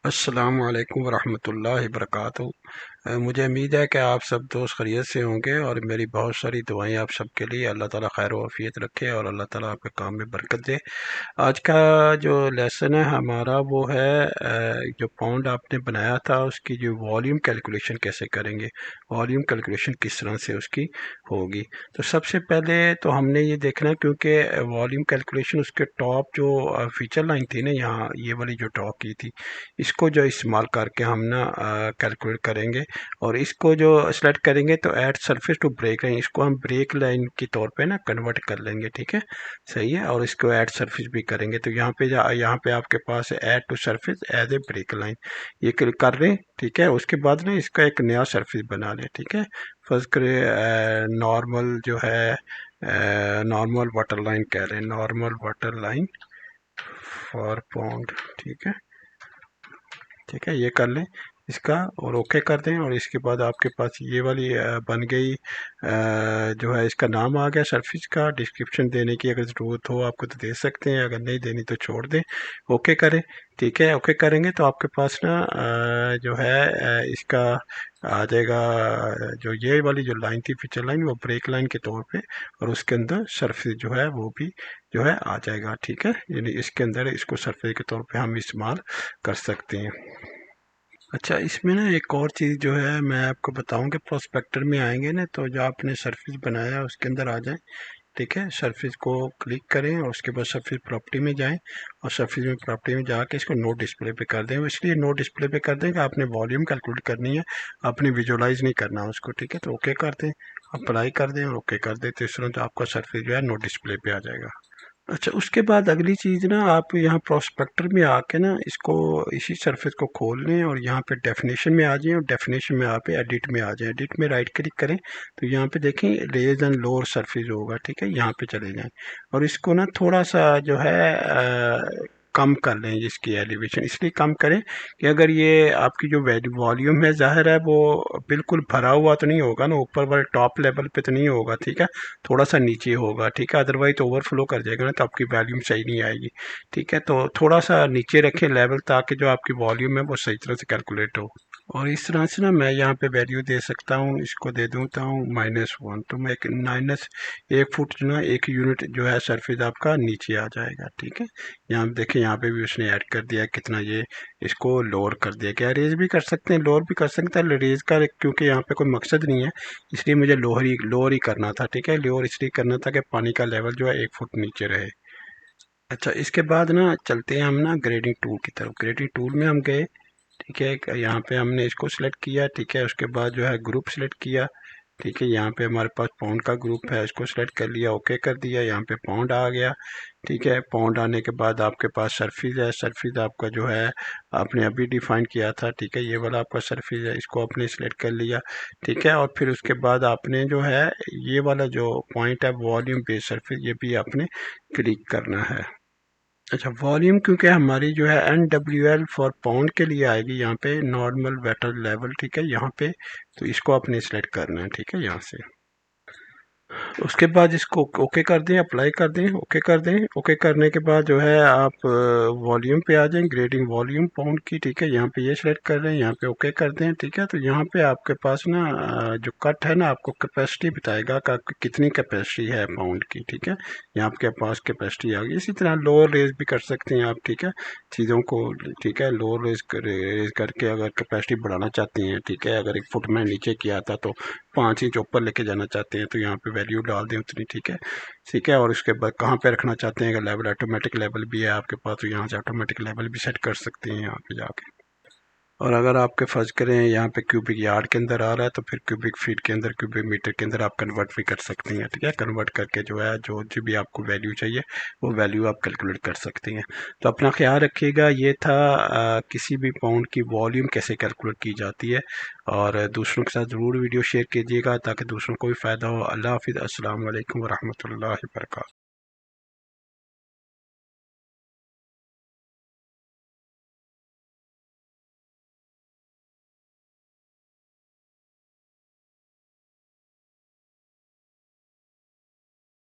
अस्सलामु अलैकुम वरहमतुल्लाहि वबरकातुहू। मुझे उम्मीद है कि आप सब दोस्त खैरियत से होंगे और मेरी बहुत सारी दुआएं आप सबके लिए। अल्लाह ताला खैर व आफियत रखे और अल्लाह ताला आपके काम में बरकत दे। आज का जो लेसन है हमारा वो है जो पाउंड आपने बनाया था उसकी जो वॉल्यूम कैलकुलेशन कैसे करेंगे, वॉल्यूम कैलकुलेशन किस तरह से उसकी होगी। तो सबसे पहले तो हमने ये देखना है, क्योंकि वॉल्यूम कैलकुलेशन उसके टॉप जो फीचर लाइन थी ना, यहाँ ये वाली जो टॉप की थी, इसको जो इस्तेमाल करके हम ना कैलकुलेट करेंगे। और इसको जो सेलेक्ट करेंगे तो add surface to break line, इसको हम ब्रेक लाइन के तौर पे ना कन्वर्ट कर लेंगे। ठीक है, सही है। और इसको ऐड सरफेस भी करेंगे तो यहाँ पे आपके पास है add to surface as a break line, ये क्लिक कर लें। ठीक है, उसके बाद ना इसका एक नया सरफेस बना लें। ठीक है, फर्स्ट करें नॉर्मल जो है नॉर्मल वाटर लाइन कह रहे हैं, normal water line for pond. ठीक है, ठीक है, ये कर लें इसका और ओके कर दें। और इसके बाद आपके पास ये वाली बन गई, जो है इसका नाम आ गया सर्फिस का। डिस्क्रिप्शन देने की अगर ज़रूरत हो आपको तो दे सकते हैं, अगर नहीं देनी तो छोड़ दें। ओके करें। ठीक है, ओके करेंगे तो आपके पास ना जो है इसका आ जाएगा, जो ये वाली जो लाइन थी फीचर लाइन, वो ब्रेक लाइन के तौर पे, और उसके अंदर सरफेस जो है वो भी जो है आ जाएगा। ठीक है, यानी इसके अंदर इसको सरफेस के तौर पे हम इस्तेमाल कर सकते हैं। अच्छा, इसमें ना एक और चीज़ जो है मैं आपको बताऊं कि प्रोस्पेक्टर में आएंगे ना, तो जो आपने सरफेस बनाया है उसके अंदर आ जाएं। ठीक है, सरफेस को क्लिक करें और उसके बाद सरफेस प्रॉपर्टी में जाएं और सरफेस में प्रॉपर्टी में जाके इसको नो डिस्प्ले पे कर दें। इसलिए नो डिस्प्ले पे कर दें कि आपने वॉल्यूम कैलकुलेट करनी है, आपने विजुअलाइज नहीं करना उसको। ठीक है, तो ओके कर दें, अप्लाई कर दें और ओके कर दें, तो इस तरह तो आपका सरफेस जो है नो डिस्प्ले पे आ जाएगा। अच्छा, उसके बाद अगली चीज़ ना, आप यहाँ प्रोस्पेक्टर में आके ना इसको इसी सरफेस को खोल लें और यहाँ पे डेफिनेशन में आ जाएं और डेफिनेशन में आप एडिट में आ जाएं। एडिट में राइट क्लिक करें तो यहाँ पे देखें रेज एंड लोअर सरफेस होगा। ठीक है, यहाँ पे चले जाएं और इसको ना थोड़ा सा जो है कम कर लें। इसकी एलिवेशन इसलिए कम करें कि अगर ये आपकी जो वॉल्यूम है, जाहिर है वो बिल्कुल भरा हुआ तो नहीं होगा ना, ऊपर वाले टॉप लेवल पे तो नहीं होगा। ठीक है, थोड़ा सा नीचे होगा। ठीक है, अदरवाइज तो ओवरफ्लो कर जाएगा ना, तो आपकी वॉल्यूम सही नहीं आएगी। ठीक है, तो थोड़ा सा नीचे रखें लेवल, ताकि जो आपकी वॉल्यूम है वो सही तरह से कैलकुलेट हो। और इस तरह से ना मैं यहाँ पे वैल्यू दे सकता हूँ, इसको दे दूँगा हूँ -1, तो मैं -1 फुट जो ना 1 यूनिट जो है सरफेस आपका नीचे आ जाएगा। ठीक है, यहाँ पे देखें, यहाँ पे भी उसने ऐड कर दिया कितना, ये इसको लोअर कर दिया। क्या रेज भी कर सकते हैं, लोअर भी कर सकते हैं। रेज का क्योंकि यहाँ पे कोई मकसद नहीं है, इसलिए मुझे लोअर ही करना था। ठीक है, लोअर इसलिए करना था कि पानी का लेवल जो है 1 फुट नीचे रहे। अच्छा, इसके बाद ना चलते हैं हम ना ग्रेडिंग टूल की तरफ। ग्रेडिंग टूल में हम गए। ठीक है, यहाँ पे हमने इसको सिलेक्ट किया। ठीक है, उसके बाद जो है ग्रुप सिलेक्ट किया। ठीक है, यहाँ पे हमारे पास पाउंड का ग्रुप है, इसको सिलेक्ट कर लिया, ओके कर दिया। यहाँ पे पाउंड आ गया। ठीक है, पाउंड आने के बाद आपके पास सरफेस है। सरफेस आपका जो है आपने अभी डिफाइन किया था। ठीक है, ये वाला आपका सरफेस है, इसको आपने सिलेक्ट कर लिया। ठीक है, और फिर उसके बाद आपने जो है ये वाला जो पॉइंट है वॉल्यूम बेस्ड सरफेस, ये भी आपने क्लिक करना है। अच्छा, वॉल्यूम क्योंकि हमारी जो है NWL फॉर पाउंड के लिए आएगी, यहाँ पे नॉर्मल वाटर लेवल। ठीक है, यहाँ पे तो इसको आपने सिलेक्ट करना है। ठीक है, यहाँ से उसके बाद इसको ओके कर दें, अप्लाई कर दें, ओके कर दें। ओके करने के बाद जो है आप वॉल्यूम पे आ जाएं, ग्रेडिंग वॉल्यूम पाउंड की। ठीक है, यहाँ पे ये सिलेक्ट कर लें, यहाँ पे ओके कर दें। ठीक है, तो यहाँ पे आपके पास ना जो कट है ना, आपको कैपेसिटी बताएगा कि आपकी कितनी कैपेसिटी है पाउंड की। ठीक है, यहाँ आपके पास कैपेसिटी आ गई। इसी तरह लोअर रेज भी कर सकते हैं आप। ठीक है, चीज़ों को। ठीक है, लोअर रेज करके अगर कैपेसिटी बढ़ाना चाहते हैं, ठीक है, अगर 1 फुट में नीचे किया था तो 5 इंच ऊपर लेके जाना चाहते हैं तो यहाँ पे वैल्यू डाल दें उतनी। ठीक है, ठीक है, और उसके बाद कहाँ पे रखना चाहते हैं, अगर लेवल ऑटोमेटिक लेवल भी है आपके पास तो यहाँ से ऑटोमेटिक लेवल भी सेट कर सकते हैं यहाँ पे जाके। और अगर आपके फर्ज करें यहाँ पे क्यूबिक यार्ड के अंदर आ रहा है तो फिर क्यूबिक फीट के अंदर, क्यूबिक मीटर के अंदर आप कन्वर्ट भी कर सकते हैं। ठीक है, कन्वर्ट करके जो है जो जो भी आपको वैल्यू चाहिए वो वैल्यू आप कैलकुलेट कर सकते हैं। तो अपना ख्याल रखिएगा। ये था किसी भी पाउंड की वॉल्यूम कैसे कैलकुलेट की जाती है। और दूसरों के साथ ज़रूर वीडियो शेयर कीजिएगा ताकि दूसरों को भी फ़ायदा हो। अल्लाह हाफिज़, अस्सलाम वालेकुम वरहमतुल्लाहि वबरकातुहू।